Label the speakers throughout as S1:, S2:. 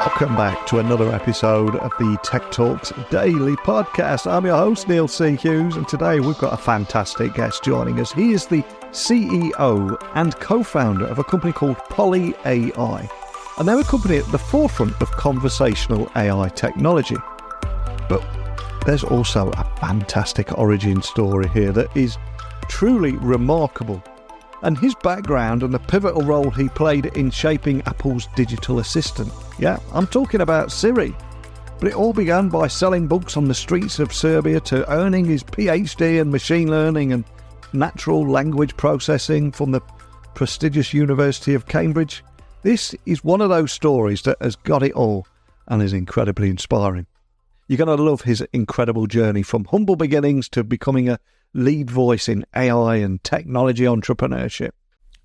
S1: Welcome back to another episode of the Tech Talks Daily Podcast. I'm your host, Neil C. Hughes, and today we've got a fantastic guest joining us. He is the CEO and co-founder of a company called PolyAI, and they're a company at the forefront of conversational AI technology. But there's also a fantastic origin story here that is truly remarkable, and his background and the pivotal role he played in shaping Apple's digital assistant. Yeah, I'm talking about Siri. But it all began by selling books on the streets of Serbia to earning his Ph.D. in machine learning and natural language processing from the prestigious University of Cambridge. This is one of those stories that has got it all and is incredibly inspiring. You're going to love his incredible journey from humble beginnings to becoming a lead voice in AI and technology entrepreneurship.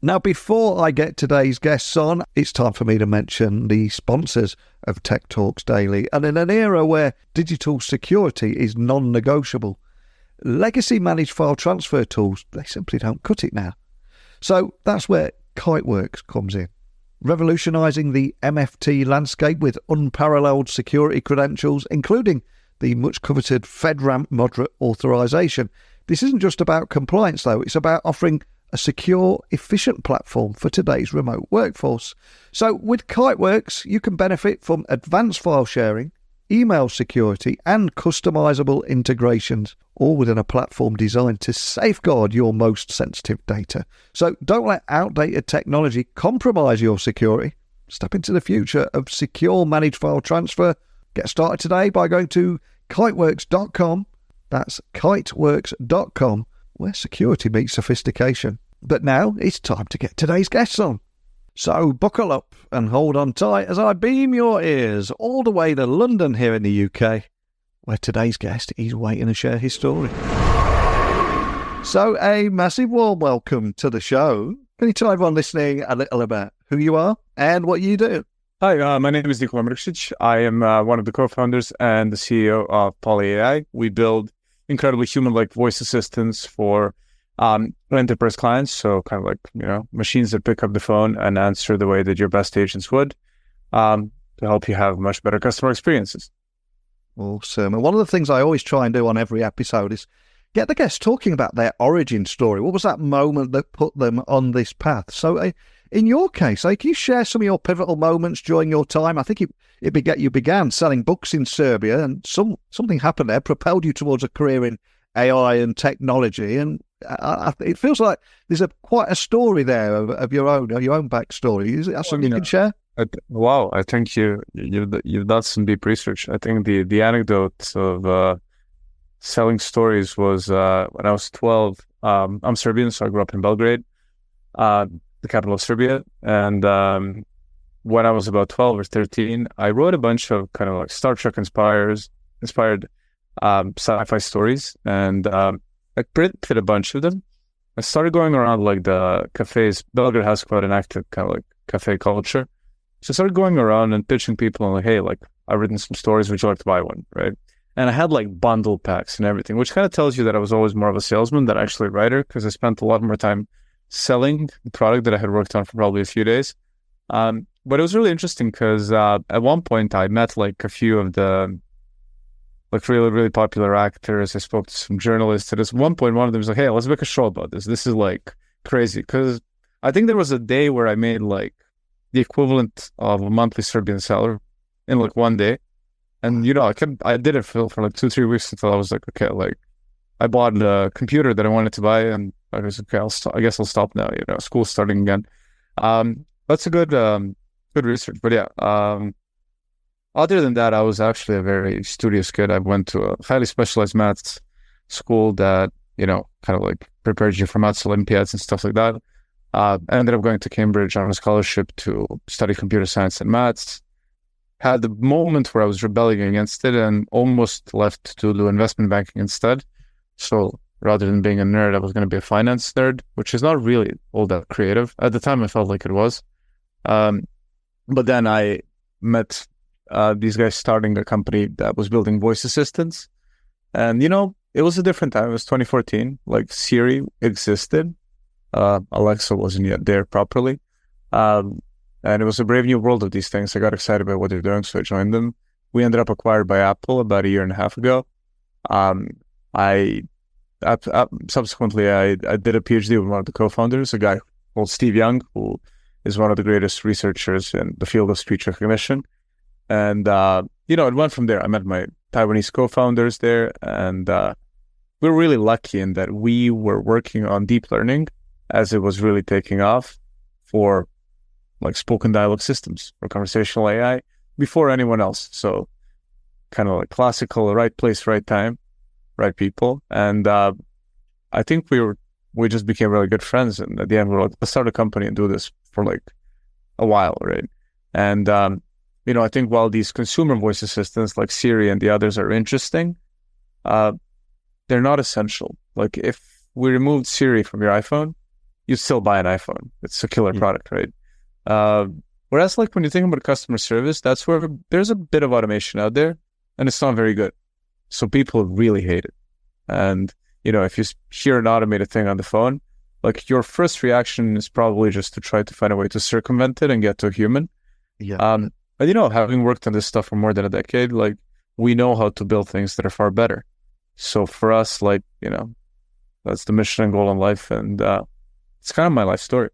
S1: Now, before I get today's guests on, it's time for me to mention the sponsors of Tech Talks Daily. And in an era where digital security is non-negotiable, legacy managed file transfer tools, they simply don't cut it now. So that's where Kiteworks comes in, revolutionising the MFT landscape with unparalleled security credentials, including the much coveted FedRAMP moderate authorization. This isn't just about compliance, though. It's about offering a secure, efficient platform for today's remote workforce. So with Kiteworks, you can benefit from advanced file sharing, email security, and customizable integrations, all within a platform designed to safeguard your most sensitive data. So don't let outdated technology compromise your security. Step into the future of secure managed file transfer. Get started today by going to kiteworks.com. That's kiteworks.com, where security meets sophistication. But now it's time to get today's guests on. So buckle up and hold on tight as I beam your ears all the way to London here in the UK, where today's guest is waiting to share his story. So a massive warm welcome to the show. Can you tell everyone listening a little about who you are and what you do?
S2: Hi, my name is Nikola Mrkšić. I am one of the co-founders and the CEO of PolyAI. We build incredibly human-like voice assistants for enterprise clients. So kind of like, machines that pick up the phone and answer the way that your best agents would to help you have much better customer experiences.
S1: Awesome. And one of the things I always try and do on every episode is get the guests talking about their origin story. What was that moment that put them on this path? So in your case, can you share some of your pivotal moments during your time? I think you began selling books in Serbia, and something happened there, propelled you towards a career in AI and technology. And it feels like there's quite a story there of your own backstory. Is that something you can share?
S2: Wow, I think you've done some deep research. I think the anecdote of selling stories was when I was 12. I'm Serbian, so I grew up in Belgrade, the capital of Serbia. And when I was about 12 or 13, I wrote a bunch of kind of like Star Trek inspired sci-fi stories, and I printed a bunch of them. I started going around like the cafes. Belgrade has quite an active kind of like cafe culture. So I started going around and pitching people and like, hey, like I've written some stories, would you like to buy one, right? And I had like bundle packs and everything, which kind of tells you that I was always more of a salesman than actually a writer, because I spent a lot more time selling the product that I had worked on for probably a few days. But it was really interesting because at one point I met like a few of the like really, really popular actors. I spoke to some journalists. And at one point, one of them was like, hey, let's make a show about this. This is like crazy. Because I think there was a day where I made like the equivalent of a monthly Serbian salary in like one day. And, I did it for like 2-3 weeks until I was like, okay, like I bought a computer that I wanted to buy, and I was okay, I guess I'll stop now, school's starting again. That's a good research. But yeah, other than that, I was actually a very studious kid. I went to a highly specialized maths school that, kind of like prepared you for maths Olympiads and stuff like that. I ended up going to Cambridge on a scholarship to study computer science and maths. Had the moment where I was rebelling against it and almost left to do investment banking instead. So rather than being a nerd, I was going to be a finance nerd, which is not really all that creative. At the time, I felt like it was. But then I met these guys starting a company that was building voice assistants. And, it was a different time. It was 2014. Like Siri existed. Alexa wasn't yet there properly. And it was a brave new world of these things. I got excited by what they're doing, so I joined them. We ended up acquired by Apple about a year and a half ago. I subsequently I did a PhD with one of the co-founders, a guy called Steve Young, who is one of the greatest researchers in the field of speech recognition. And it went from there. I met my Taiwanese co-founders there, and we were really lucky in that we were working on deep learning as it was really taking off for like spoken dialogue systems or conversational AI before anyone else. So kind of like classical, right place, right time, right people. And I think we just became really good friends. And at the end, we were like, let's start a company and do this for like a while, right? And, I think while these consumer voice assistants like Siri and the others are interesting, they're not essential. Like if we removed Siri from your iPhone, you still buy an iPhone. It's a killer product, right? Whereas like when you think about customer service, that's where there's a bit of automation out there and it's not very good. So people really hate it. And, if you hear an automated thing on the phone, like your first reaction is probably just to try to find a way to circumvent it and get to a human.
S1: Yeah.
S2: But having worked on this stuff for more than a decade, like we know how to build things that are far better. So for us, like, that's the mission and goal in life. And it's kind of my life story.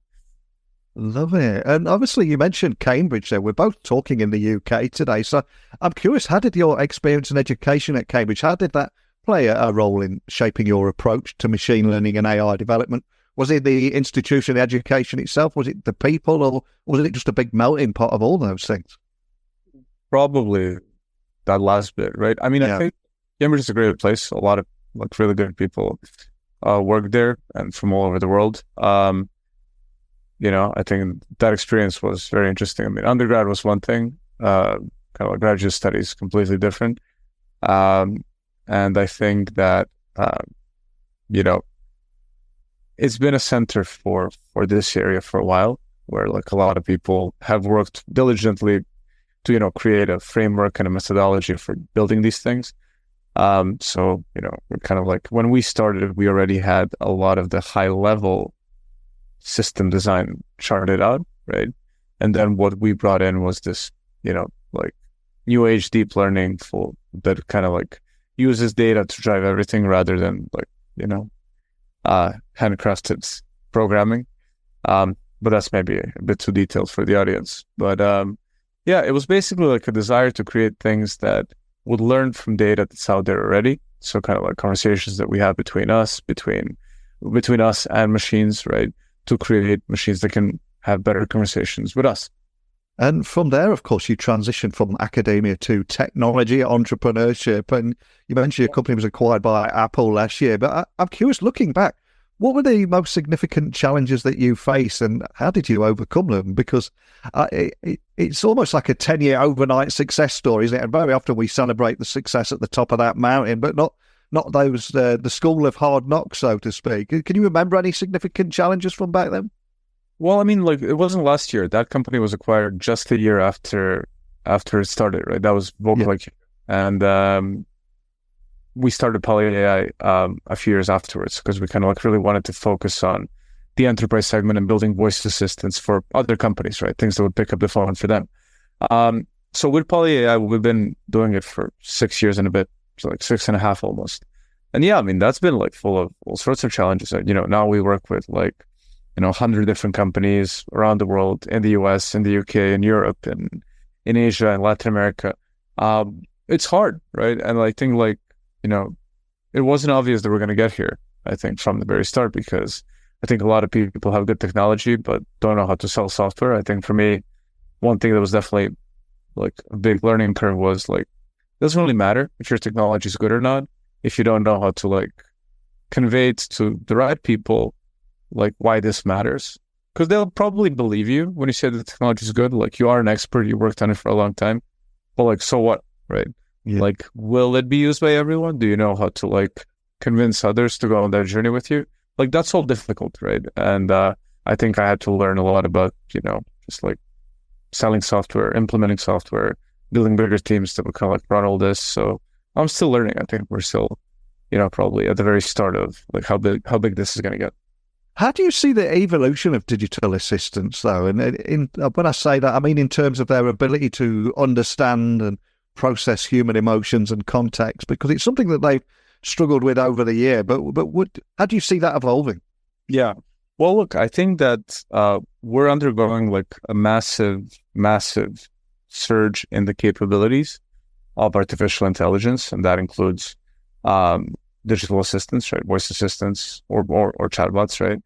S1: Love it. And obviously you mentioned Cambridge there. We're both talking in the UK today. So I'm curious, how did your experience and education at Cambridge, how did that play a role in shaping your approach to machine learning and AI development? Was it the institution, the education itself? Was it the people, or was it just a big melting pot of all those things?
S2: Probably that last bit, right? I mean, I think Cambridge is a great place. A lot of like really good people work there and from all over the world. I think that experience was very interesting. I mean, undergrad was one thing, kind of like graduate studies, completely different. And I think that, it's been a center for this area for a while, where like a lot of people have worked diligently to, create a framework and a methodology for building these things. So, we're kind of like, when we started, we already had a lot of the high level system design charted out, right? And then what we brought in was this, like new age deep learning that kind of like uses data to drive everything rather than like, handcrafted programming. But that's maybe a bit too detailed for the audience. But it was basically like a desire to create things that would learn from data that's out there already. So kind of like conversations that we have between us and machines, right? To create machines that can have better conversations with us.
S1: And from there, of course, you transitioned from academia to technology, entrepreneurship. And you mentioned your company was acquired by Apple last year. But I'm curious, looking back, what were the most significant challenges that you faced and how did you overcome them? Because it's almost like a 10-year overnight success story, isn't it? And very often we celebrate the success at the top of that mountain, but not those, the school of hard knocks, so to speak. Can you remember any significant challenges from back then?
S2: Well, I mean, like it wasn't last year. That company was acquired just a year after it started, right? That was vocal IQ. And we started PolyAI a few years afterwards because we kind of like really wanted to focus on the enterprise segment and building voice assistants for other companies, right? Things that would pick up the phone for them. So with PolyAI, we've been doing it for 6 years and a bit, so like 6.5 almost. And yeah, I mean, that's been like full of all sorts of challenges. Now we work with like 100 different companies around the world, in the US, in the UK, in Europe, and in Asia and Latin America. It's hard, right? And I think like, it wasn't obvious that we're going to get here, I think, from the very start, because I think a lot of people have good technology, but don't know how to sell software. I think for me, one thing that was definitely like a big learning curve was like, it doesn't really matter if your technology is good or not, if you don't know how to like convey it to the right people, like why this matters, because they'll probably believe you when you say the technology is good. Like you are an expert, you worked on it for a long time, but like, so what, right? Yeah. Like, will it be used by everyone? Do you know how to like convince others to go on that journey with you? Like that's all difficult, right? And I think I had to learn a lot about, just like selling software, implementing software, building bigger teams that would kind of like run all this. So I'm still learning. I think we're still, probably at the very start of like how big this is going to get.
S1: How do you see the evolution of digital assistants, though? And when I say that, I mean in terms of their ability to understand and process human emotions and context, because it's something that they've struggled with over the year. But how do you see that evolving?
S2: Yeah. Well, look, I think that we're undergoing like a massive surge in the capabilities of artificial intelligence, and that includes digital assistants, right? Voice assistants or chatbots, right?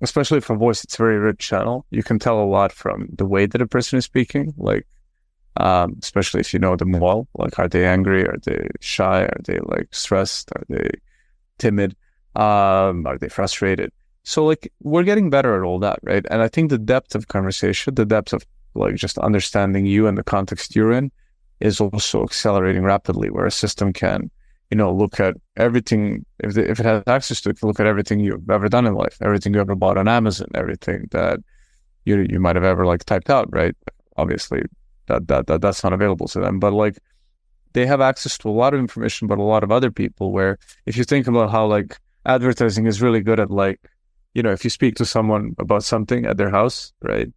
S2: Especially for voice, it's a very rich channel. You can tell a lot from the way that a person is speaking, like especially if you know them well. Like, are they angry? Are they shy? Are they like stressed? Are they timid? Are they frustrated? So like we're getting better at all that, right? And I think the depth of conversation, the depth of like just understanding you and the context you're in is also accelerating rapidly, where a system can, look at everything. If it has access to it, can look at everything you've ever done in life, everything you ever bought on Amazon, everything that you might have ever like typed out, right? Obviously that's not available to them, but like they have access to a lot of information about a lot of other people, where if you think about how like advertising is really good at like, if you speak to someone about something at their house, right?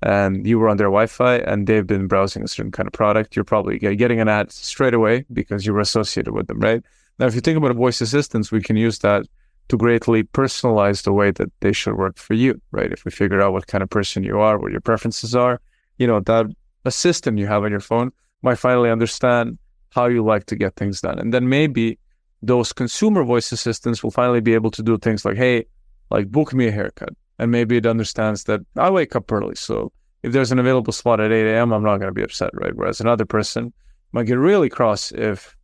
S2: And you were on their Wi-Fi and they've been browsing a certain kind of product, you're probably getting an ad straight away because you were associated with them, right? Now, if you think about voice assistants, we can use that to greatly personalize the way that they should work for you, right? If we figure out what kind of person you are, what your preferences are, that assistant you have on your phone might finally understand how you like to get things done. And then maybe those consumer voice assistants will finally be able to do things like, hey, like book me a haircut. And maybe it understands that I wake up early. So if there's an available spot at 8 a.m., I'm not going to be upset, right? Whereas another person might get really cross if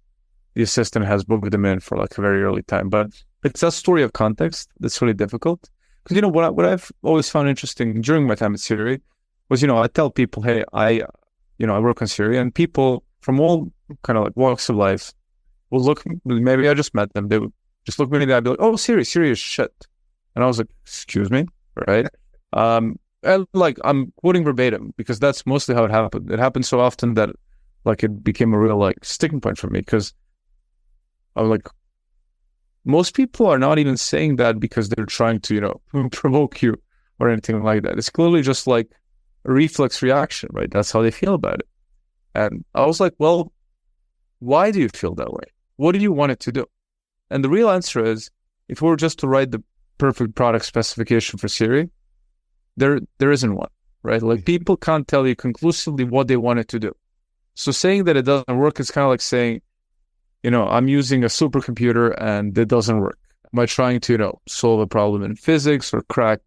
S2: the assistant has booked them in for like a very early time. But it's a story of context that's really difficult. Because, what I've always found interesting during my time at Siri was, I tell people, hey, I work on Siri, and people from all kind of like walks of life will look, maybe I just met them. They would just look at me and I'd be like, oh, Siri is shit. And I was like, excuse me, right? And like, I'm quoting verbatim because that's mostly how it happened. It happened so often that like it became a real like sticking point for me, because I'm like, most people are not even saying that because they're trying to, provoke you or anything like that. It's clearly just like a reflex reaction, right? That's how they feel about it. And I was like, well, why do you feel that way? What do you want it to do? And the real answer is, if we were just to write the perfect product specification for Siri, there isn't one, right? Like, people can't tell you conclusively what they want it to do. So saying that it doesn't work is kind of like saying, I'm using a supercomputer and it doesn't work. Am I trying to, solve a problem in physics or crack,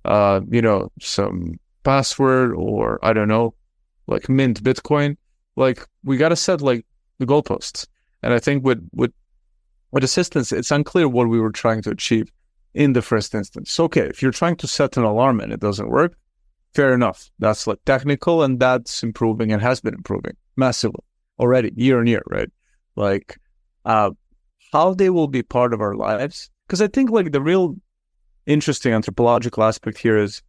S2: some password, or I don't know, like mint Bitcoin? Like, we got to set like the goalposts. And I think with assistance, it's unclear what we were trying to achieve in the first instance. Okay, if you're trying to set an alarm and it doesn't work, fair enough. That's like technical, and that's improving and has been improving massively already year on year, right? Like, how they will be part of our lives. Because I think like the real interesting anthropological aspect here is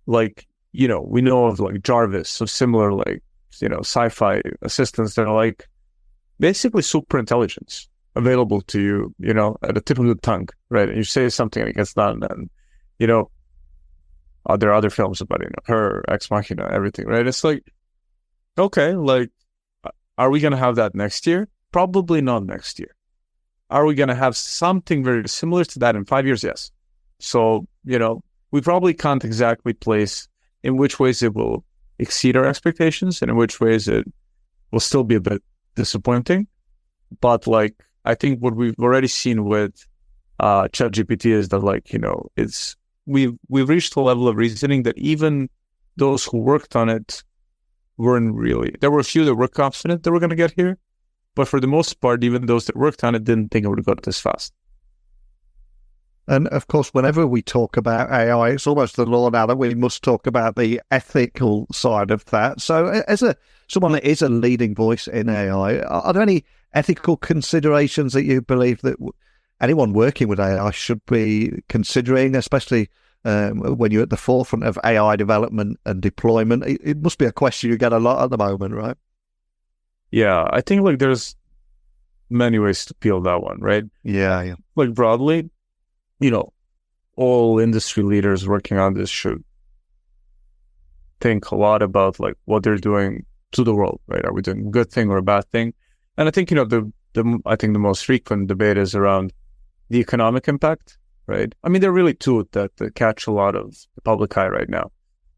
S2: like, we know of like Jarvis, so similar like, sci-fi assistants that are like basically super intelligence available to you, at the tip of the tongue, right? And you say something and it gets done, and, there are other films about, her, Ex Machina, everything, right? It's like, okay, like, are we going to have that next year? Probably not next year. Are we going to have something very similar to that in 5 years? Yes. So, we probably can't exactly place in which ways it will exceed our expectations and in which ways it will still be a bit disappointing. But like, I think what we've already seen with ChatGPT is that like, we've reached a level of reasoning that even those who worked on it weren't really, there were a few that were confident that we're going to get here. But for the most part, even those that worked on it didn't think it would go this fast.
S1: And of course, whenever we talk about AI, it's almost the law now that we must talk about the ethical side of that. So as someone that is a leading voice in AI, are there any ethical considerations that you believe that anyone working with AI should be considering, especially when you're at the forefront of AI development and deployment? It must be a question you get a lot at the moment, right?
S2: Yeah, I think like there's many ways to peel that one, right?
S1: Yeah.
S2: Like broadly, all industry leaders working on this should think a lot about like what they're doing to the world, right? Are we doing a good thing or a bad thing? And I think, I think the most frequent debate is around the economic impact, right? I mean, there are really two that catch a lot of the public eye right now.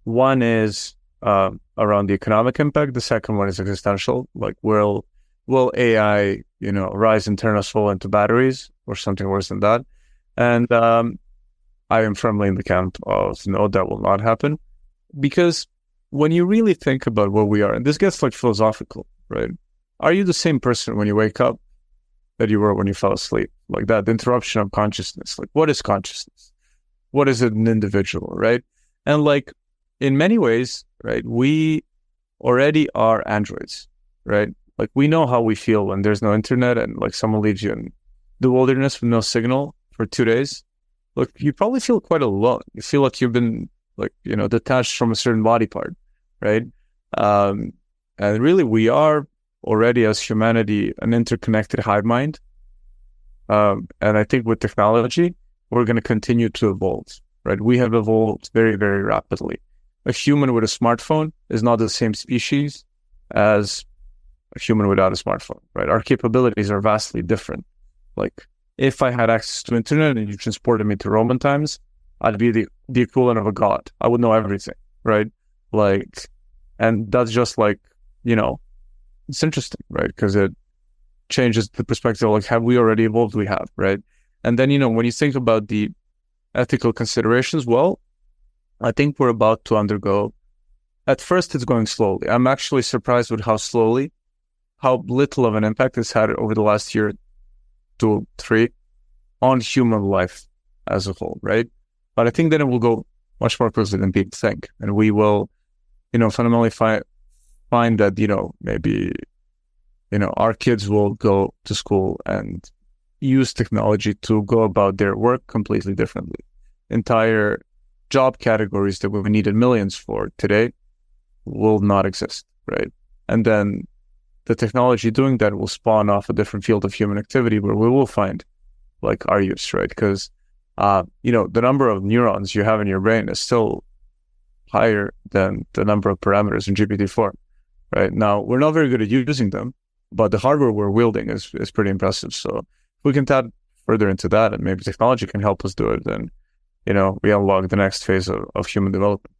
S2: One is around the economic impact. The second one is existential. Like, will AI, rise and turn us all into batteries or something worse than that? And I am firmly in the camp of no, that will not happen. Because when you really think about what we are, and this gets like philosophical, right? Are you the same person when you wake up that you were when you fell asleep? Like that, the interruption of consciousness. Like, what is consciousness? What is an individual, right? And like, in many ways, right, we already are androids, right? Like, we know how we feel when there's no internet and like someone leaves you in the wilderness with no signal for 2 days. Look, you probably feel quite alone. You feel like you've been like, detached from a certain body part, right? And really, we are already as humanity an interconnected hive mind. And I think with technology, we're going to continue to evolve, right? We have evolved very, very rapidly. A human with a smartphone is not the same species as a human without a smartphone, right? Our capabilities are vastly different. Like, if I had access to internet and you transported me to Roman times, I'd be the equivalent of a god. I would know everything, right? Like, and that's just like, it's interesting, right? Because it changes the perspective. Like, have we already evolved? We have, right? And then, when you think about the ethical considerations, well, I think we're about to undergo, at first it's going slowly. I'm actually surprised with how little of an impact it's had over the last year, 2, 3, on human life as a whole, right? But I think then it will go much more quickly than people think. And we will, fundamentally find that, maybe, our kids will go to school and use technology to go about their work completely differently. Entire job categories that we needed millions for today will not exist, right? And then the technology doing that will spawn off a different field of human activity where we will find like our use, right? Because, the number of neurons you have in your brain is still higher than the number of parameters in GPT-4, right? Now, we're not very good at using them, but the hardware we're wielding is pretty impressive. So if we can tap further into that and maybe technology can help us do it, then, we unlock the next phase of human development.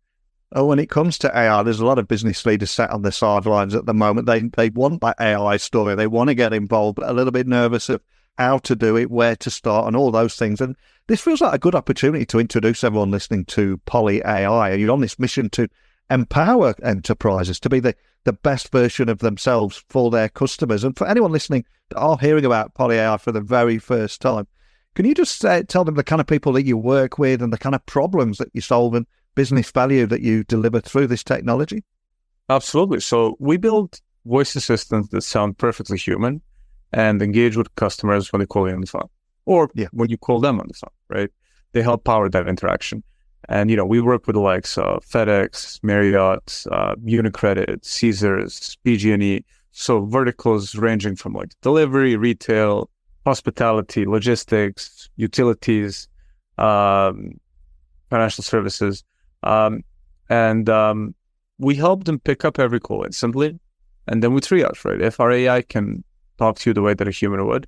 S1: When it comes to AI, there's a lot of business leaders sat on the sidelines at the moment. They want that AI story. They want to get involved, but a little bit nervous of how to do it, where to start, and all those things. And this feels like a good opportunity to introduce everyone listening to PolyAI. You're on this mission to empower enterprises to be the best version of themselves for their customers. And for anyone listening that are hearing about PolyAI for the very first time, can you just tell them the kind of people that you work with and the kind of problems that you solve and business value that you deliver through this technology?
S2: Absolutely. So we build voice assistants that sound perfectly human and engage with customers when they call you on the phone or when you call them on the phone, right? They help power that interaction. And, we work with the likes of FedEx, Marriott, Unicredit, Caesars, PG&E. So verticals ranging from like delivery, retail, hospitality, logistics, utilities, financial services. And we help them pick up every call instantly. And then we triage, right? If our AI can talk to you the way that a human would,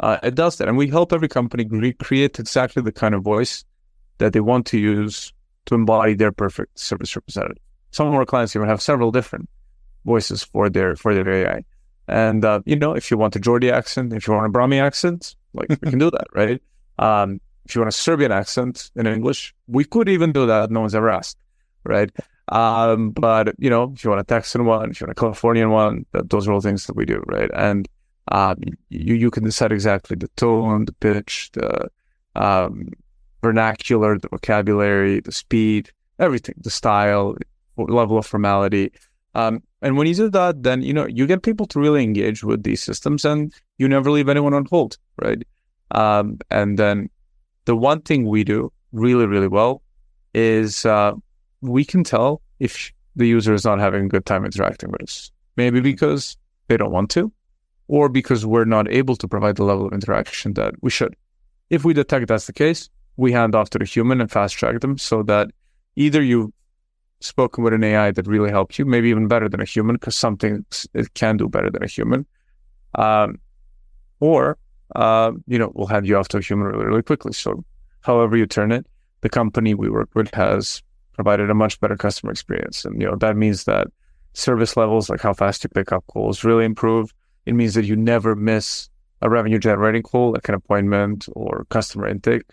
S2: it does that. And we help every company recreate exactly the kind of voice that they want to use to embody their perfect service representative. Some of our clients even have several different voices for their AI. And, if you want a Geordie accent, if you want a Brahmi accent, like we can do that, right? If you want a Serbian accent in English, we could even do that. No one's ever asked, right? But, if you want a Texan one, if you want a Californian one, those are all things that we do, right? And you can decide exactly the tone, the pitch, the vernacular, the vocabulary, the speed, everything, the style, level of formality. And when you do that, then, you get people to really engage with these systems and you never leave anyone on hold, right? And then the one thing we do really, really well is we can tell if the user is not having a good time interacting with us. Maybe because they don't want to, or because we're not able to provide the level of interaction that we should. If we detect that's the case, we hand off to the human and fast track them so that either you've spoken with an AI that really helped you, maybe even better than a human, because some things it can do better than a human, or we'll hand you off to a human really, really quickly. So however you turn it, the company we work with has provided a much better customer experience. And, that means that service levels, like how fast you pick up calls, really improve. It means that you never miss a revenue generating call, like an appointment or customer intake.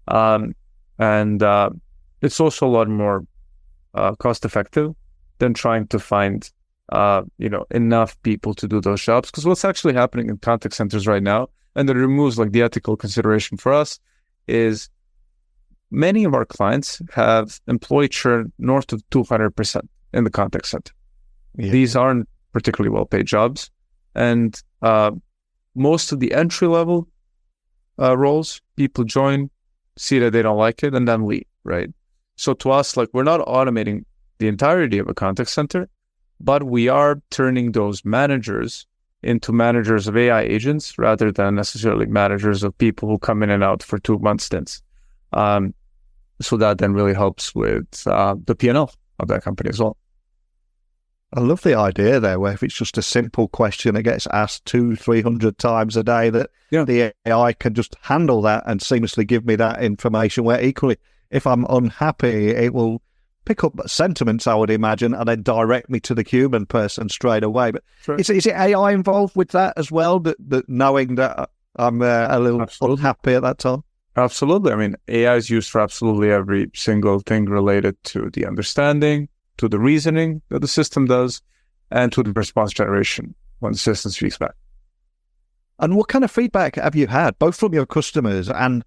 S2: And it's also a lot more cost effective than trying to find, enough people to do those jobs. Because what's actually happening in contact centers right now, and that removes like the ethical consideration for us, is many of our clients have employee churn north of 200% in the contact center. Yeah. These aren't particularly well-paid jobs. And most of the entry-level roles, people join, see that they don't like it, and then leave, right? So to us, like, we're not automating the entirety of a contact center, but we are turning those managers into managers of AI agents rather than necessarily managers of people who come in and out for 2-month stints. So that then really helps with the P&L of that company as well.
S1: I love the idea there, where if it's just a simple question that gets asked 200-300 times a day, that the AI can just handle that and seamlessly give me that information, where equally, if I'm unhappy, it will pick up sentiments, I would imagine, and then direct me to the human person straight away. But is it AI involved with that as well, that knowing that I'm a little unhappy at that time?
S2: Absolutely. I mean, AI is used for absolutely every single thing related to the understanding, to the reasoning that the system does, and to the response generation when the system speaks back.
S1: And what kind of feedback have you had, both from your customers and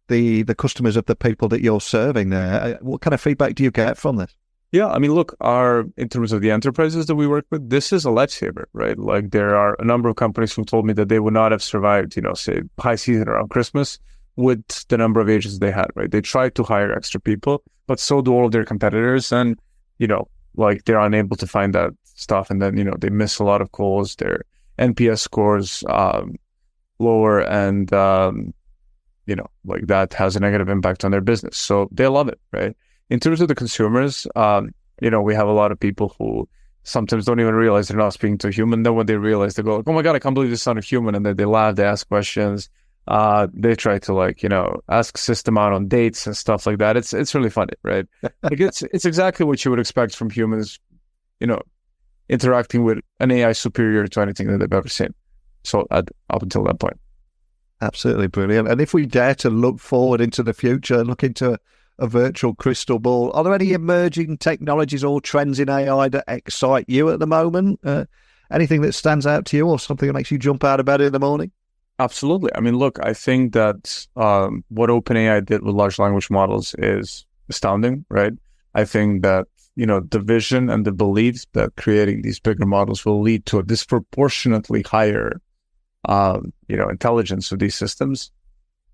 S1: the customers of the people that you're serving there? What kind of feedback do you get from this?
S2: Yeah, I mean, look, in terms of the enterprises that we work with, this is a lifesaver, right? Like, there are a number of companies who told me that they would not have survived, say, high season around Christmas with the number of agents they had, right? They tried to hire extra people, but so do all of their competitors. And, like, they're unable to find that stuff. And then, they miss a lot of calls. Their NPS scores lower, and, like, that has a negative impact on their business. So they love it, right? In terms of the consumers, we have a lot of people who sometimes don't even realize they're not speaking to a human. Then when they realize, they go, like, oh my God, I can't believe this is not a human. And then they laugh, they ask questions. They try to ask system out on dates and stuff like that. It's really funny, right? Like, it's exactly what you would expect from humans, interacting with an AI superior to anything that they've ever seen. So up until that point.
S1: Absolutely brilliant. And if we dare to look forward into the future, look into a virtual crystal ball, are there any emerging technologies or trends in AI that excite you at the moment? Anything that stands out to you, or something that makes you jump out of bed in the morning?
S2: Absolutely. I mean, look, I think that what OpenAI did with large language models is astounding, right? I think that, the vision and the belief that creating these bigger models will lead to a disproportionately higher, intelligence of these systems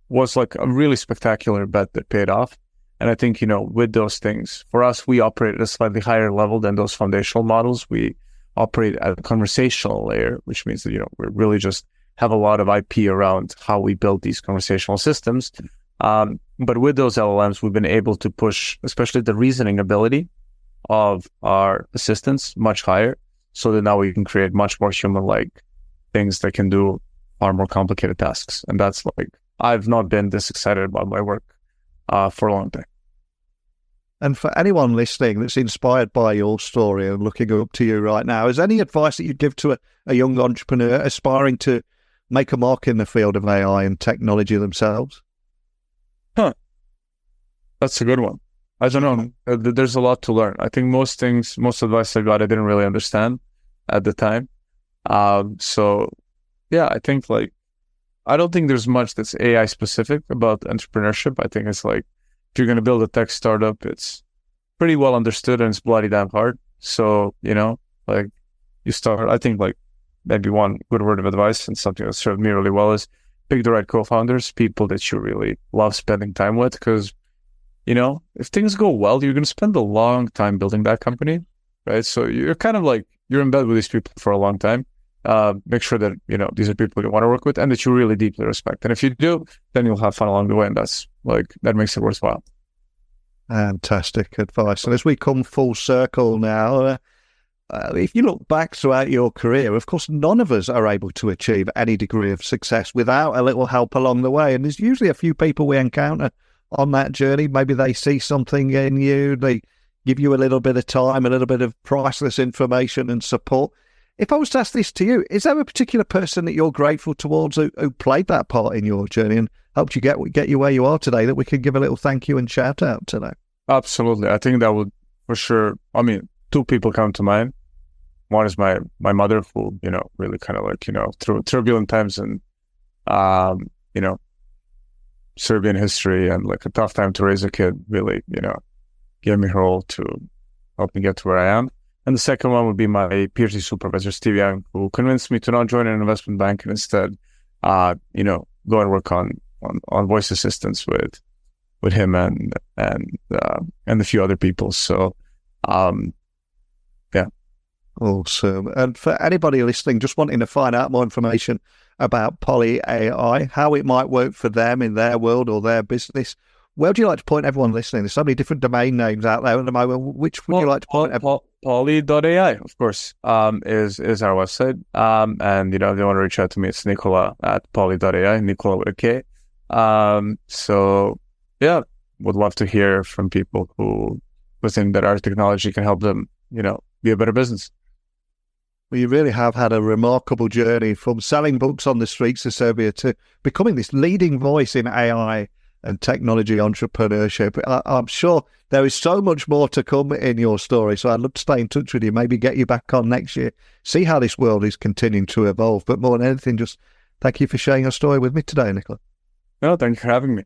S2: was like a really spectacular bet that paid off. And I think, with those things, for us, we operate at a slightly higher level than those foundational models. We operate at a conversational layer, which means that, we're really just have a lot of IP around how we build these conversational systems. But with those LLMs, we've been able to push, especially the reasoning ability of our assistants, much higher, so that now we can create much more human-like things that can do far more complicated tasks. And that's I've not been this excited about my work for a long time.
S1: And for anyone listening that's inspired by your story and looking up to you right now, is there any advice that you'd give to a young entrepreneur aspiring to make a mark in the field of AI and technology themselves?
S2: That's a good one. I don't know. There's a lot to learn. I think most advice I got, I didn't really understand at the time. So yeah, I think I don't think there's much that's AI specific about entrepreneurship. I think it's if you're going to build a tech startup, it's pretty well understood and it's bloody damn hard. So, you start, I think maybe one good word of advice and something that served me really well is pick the right co-founders, people that you really love spending time with. Because, if things go well, you're going to spend a long time building that company, right? So you're kind of you're in bed with these people for a long time. make sure that, these are people you want to work with and that you really deeply respect. And if you do, then you'll have fun along the way. And that makes it worthwhile.
S1: Fantastic advice. And as we come full circle now, if you look back throughout your career, of course, none of us are able to achieve any degree of success without a little help along the way. And there's usually a few people we encounter on that journey. Maybe they see something in you, they give you a little bit of time, a little bit of priceless information and support. If I was to ask this to you, is there a particular person that you're grateful towards who played that part in your journey and helped you get you where you are today, that we can give a little thank you and shout out today?
S2: Absolutely. I think that would, for sure, two people come to mind. One is my mother, who, really kind of through turbulent times and, Serbian history and a tough time to raise a kid, really, gave me her all to help me get to where I am. And the second one would be my PhD supervisor, Steve Young, who convinced me to not join an investment bank and instead, go and work on voice assistants with him and a few other people. So, yeah.
S1: Awesome. And for anybody listening, just wanting to find out more information about PolyAI, how it might work for them in their world or their business, where would you like to point everyone listening? There's so many different domain names out there at the moment. Which would you like to point everyone?
S2: Poly.ai, of course, is our website. And, if they want to reach out to me, it's Nikola at Poly.ai, Nikola with a K. So, yeah, would love to hear from people who think that our technology can help them, be a better business.
S1: Well, you really have had a remarkable journey from selling books on the streets of Serbia to becoming this leading voice in AI and technology entrepreneurship. I'm sure there is so much more to come in your story. So I'd love to stay in touch with you, maybe get you back on next year, see how this world is continuing to evolve. But more than anything, just thank you for sharing your story with me today, Nikola.
S2: No, thank you for having me.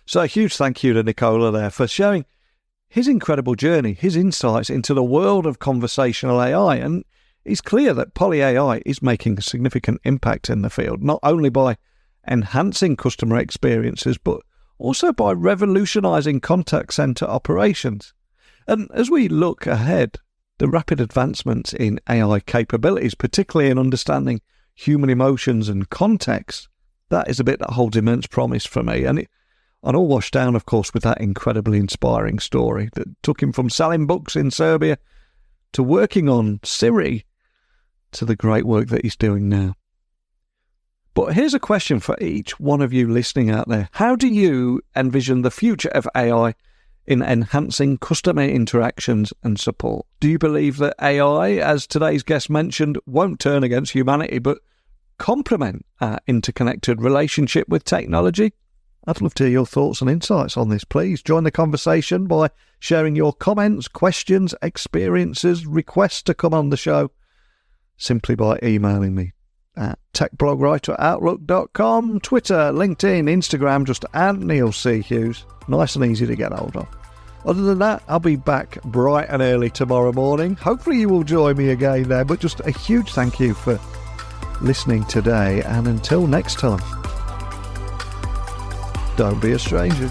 S1: So a huge thank you to Nikola there for sharing his incredible journey, his insights into the world of conversational AI. And it's clear that PolyAI is making a significant impact in the field, not only by enhancing customer experiences, but also by revolutionising contact centre operations. And as we look ahead, the rapid advancements in AI capabilities, particularly in understanding human emotions and context, that is a bit that holds immense promise for me. And all washed down, of course, with that incredibly inspiring story that took him from selling books in Serbia to working on Siri to the great work that he's doing now. But here's a question for each one of you listening out there. How do you envision the future of AI in enhancing customer interactions and support? Do you believe that AI, as today's guest mentioned, won't turn against humanity, but complement our interconnected relationship with technology? I'd love to hear your thoughts and insights on this. Please join the conversation by sharing your comments, questions, experiences, requests to come on the show, simply by emailing me at techblogwriter@outlook.com, Twitter, LinkedIn, Instagram, just at Neil C. Hughes. Nice and easy to get hold of. Other than that, I'll be back bright and early tomorrow morning. Hopefully you will join me again there, but just a huge thank you for listening today, and until next time, don't be a stranger.